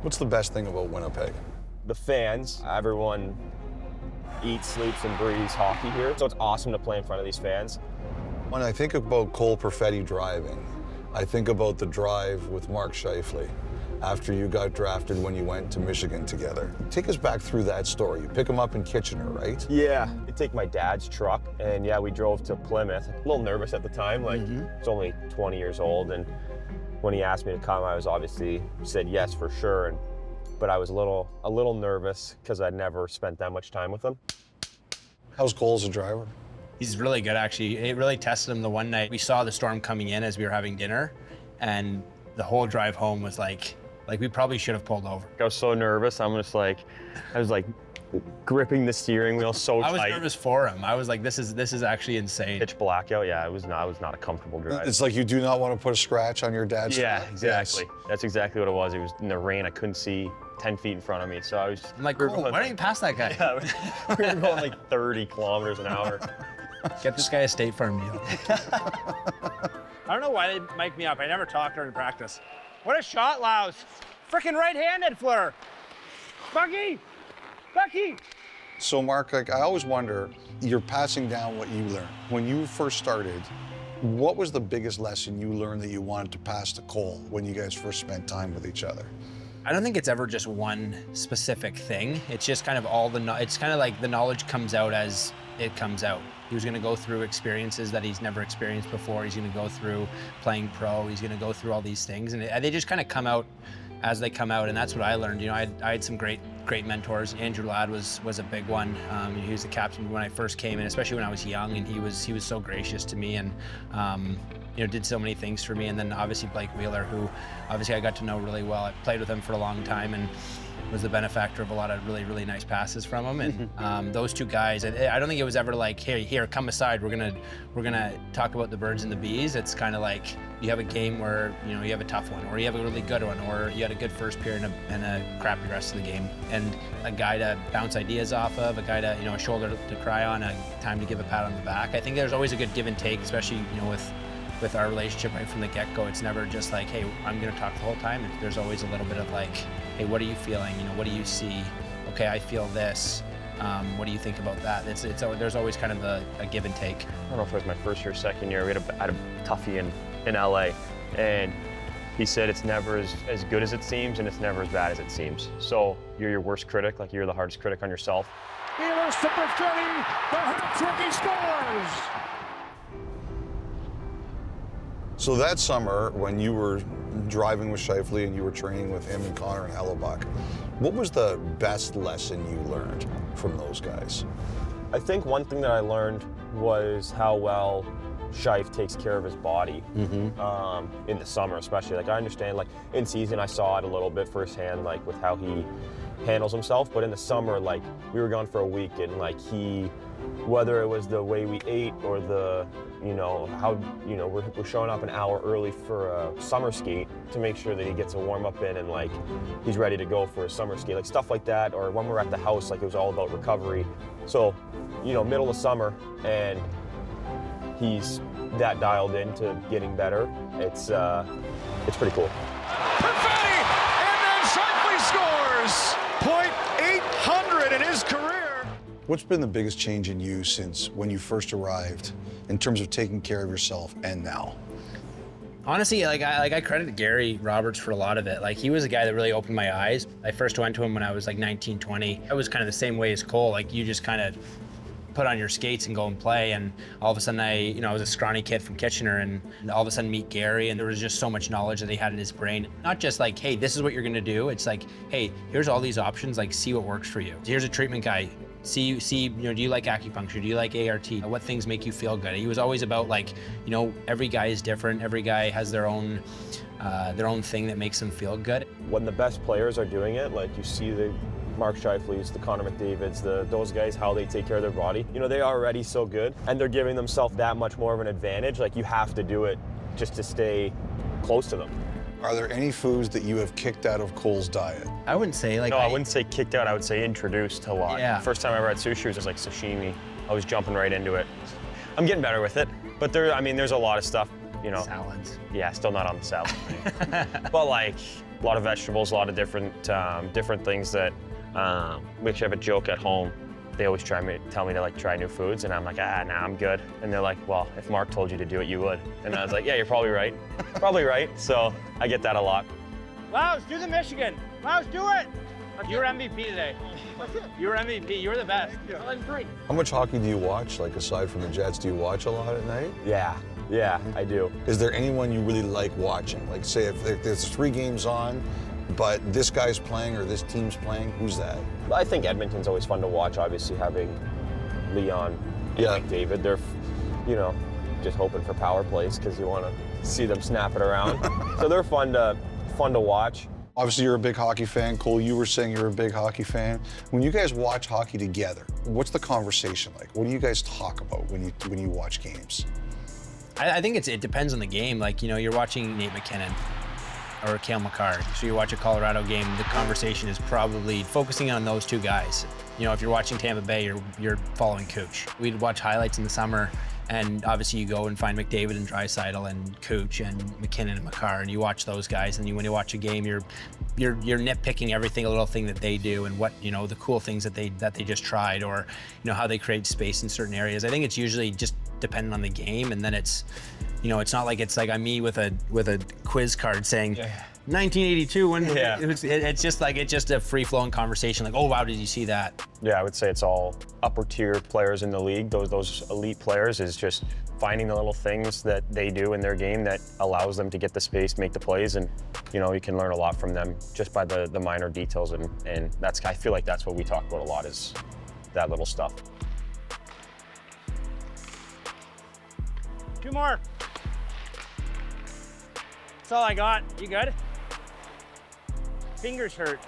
What's the best thing about Winnipeg? The fans, everyone eats, sleeps, and breathes hockey here. So it's awesome to play in front of these fans. When I think about Cole Perfetti driving, I think about the drive with Mark Scheifele after you got drafted when you went to Michigan together. Take us back through that story. You pick him up in Kitchener, right? Yeah, I take my dad's truck, and yeah, we drove to Plymouth. A little nervous at the time, I was only 20 years old, and when he asked me to come, I was obviously said yes for sure, but I was a little nervous because I'd never spent that much time with him. How's Cole as a driver? He's really good, actually. It really tested him the one night. We saw the storm coming in as we were having dinner, and the whole drive home was like we probably should have pulled over. I was so nervous. I was gripping the steering wheel so tight. I was nervous for him. I was like, this is actually insane. Pitch blackout, yeah, it was not a comfortable drive. It's like you do not want to put a scratch on your dad's Yeah, truck. exactly. Yes. That's exactly what it was. It was in the rain. I couldn't see 10 feet in front of me, so I was. I'm like, why don't you pass that guy? Yeah, we were going like 30 kilometers an hour. Get this guy a State Farm deal. I don't know why they mic me up. I never talk during practice. What a shot, Louse. Frickin' right-handed, Fleur. Bucky! So Mark, like, I always wonder, you're passing down what you learned. When you first started, what was the biggest lesson you learned that you wanted to pass to Cole when you guys first spent time with each other? I don't think it's ever just one specific thing. It's just kind of it's kind of like the knowledge comes out as it comes out. He was going to go through experiences that he's never experienced before. He's going to go through playing pro. He's going to go through all these things, and they just kind of come out as they come out, and that's what I learned. You know, I had some great mentors. Andrew Ladd was a big one. He was the captain when I first came in, especially when I was young, and he was so gracious to me, and you know, did so many things for me. And then obviously Blake Wheeler, who obviously I got to know really well. I played with him for a long time and was the benefactor of a lot of really, really nice passes from him. And those two guys, I don't think it was ever like, hey, here, come aside. We're gonna talk about the birds and the bees. It's kind of like you have a game where, you know, you have a tough one, or you have a really good one, or you had a good first period and a crappy rest of the game. And a guy to bounce ideas off of, a guy to, you know, a shoulder to cry on, a time to give a pat on the back. I think there's always a good give and take, especially, you know, with our relationship right from the get-go. It's never just like, hey, I'm gonna talk the whole time. There's always a little bit of like, hey, what are you feeling? You know, what do you see? Okay, I feel this. What do you think about that? There's always kind of a give and take. I don't know if it was my first year or second year. We had a toughie in LA, and he said it's never as good as it seems, and it's never as bad as it seems. So you're your worst critic, like you're the hardest critic on yourself. Here's to Perfetti, the hat-trick, he scores! So that summer, when you were driving with Scheifele and you were training with him and Connor and Hellebuck, what was the best lesson you learned from those guys? I think one thing that I learned was how well Scheif takes care of his body in the summer, especially. Like, I understand, like, in season I saw it a little bit firsthand, like with how he handles himself, but in the summer, like, we were gone for a week, and like whether it was the way we ate or the, you know, how, you know, we're showing up an hour early for a summer skate to make sure that he gets a warm up in and like he's ready to go for a summer skate, like stuff like that. Or when we're at the house, like it was all about recovery. So, you know, middle of summer, and he's that dialed into getting better. It's pretty cool. Perfetti! And then Scheifele scores! .800 in his career! What's been the biggest change in you since when you first arrived in terms of taking care of yourself and now? Honestly, I credit Gary Roberts for a lot of it. Like, he was a guy that really opened my eyes. I first went to him when I was like 19, 20. I was kind of the same way as Cole. Like, you just kind of put on your skates and go and play, and all of a sudden I was a scrawny kid from Kitchener, and all of a sudden meet Gary, and there was just so much knowledge that he had in his brain. Not just like, hey, this is what you're gonna do. It's like, hey, here's all these options, like, see what works for you. Here's a treatment guy. See, you know, do you like acupuncture? Do you like ART? What things make you feel good? He was always about, like, you know, every guy is different. Every guy has their own thing that makes them feel good. When the best players are doing it, like you see the Mark Scheifele's, the Connor McDavid's, those guys, how they take care of their body. You know, they're already so good, and they're giving themselves that much more of an advantage. Like, you have to do it just to stay close to them. Are there any foods that you have kicked out of Cole's diet? I wouldn't say like. No, I wouldn't say kicked out. I would say introduced a lot. Yeah. First time I ever had sushi was just like sashimi. I was jumping right into it. I'm getting better with it, but there's a lot of stuff, you know. Salads. Yeah, still not on the salad. But like, a lot of vegetables, a lot of different things that we actually have a joke at home. They always tell me to like try new foods, and I'm like, nah, I'm good. And they're like, well, if Mark told you to do it, you would. And I was like, yeah, you're probably right. Probably right. So I get that a lot. Louse, do the Michigan. Louse, do it. You were MVP today. You were MVP. You were the best. How much hockey do you watch? Like aside from the Jets, do you watch a lot at night? Yeah, I do. Is there anyone you really like watching? Like say if there's 3 games on, but this guy's playing or this team's playing, who's that? I think Edmonton's always fun to watch, obviously having Leon and McDavid. They're, just hoping for power plays because you want to see them snap it around. So they're fun to watch. Obviously, you're a big hockey fan. Cole, you were saying you're a big hockey fan. When you guys watch hockey together, what's the conversation like? What do you guys talk about when you watch games? I think it depends on the game. Like, you're watching Nate McKinnon or Cale Makar. So you watch a Colorado game, the conversation is probably focusing on those 2 guys. If you're watching Tampa Bay, you're following Cooch. We'd watch highlights in the summer, and obviously you go and find McDavid and Draisaitl and Cooch and McKinnon and Makar, and you watch those guys. And when you watch a game, you're nitpicking every little thing that they do and what the cool things that they just tried, or how they create space in certain areas. I think it's usually just depending on the game, and then it's it's not like it's like I'm me with a quiz card saying 1982 when it's just a free-flowing conversation like, oh wow, did you see that? Yeah, I would say it's all upper tier players in the league. Those elite players is just finding the little things that they do in their game that allows them to get the space, make the plays, and you can learn a lot from them just by the minor details, and I feel like that's what we talk about a lot, is that little stuff. 2 more. That's all I got. You good? Fingers hurt.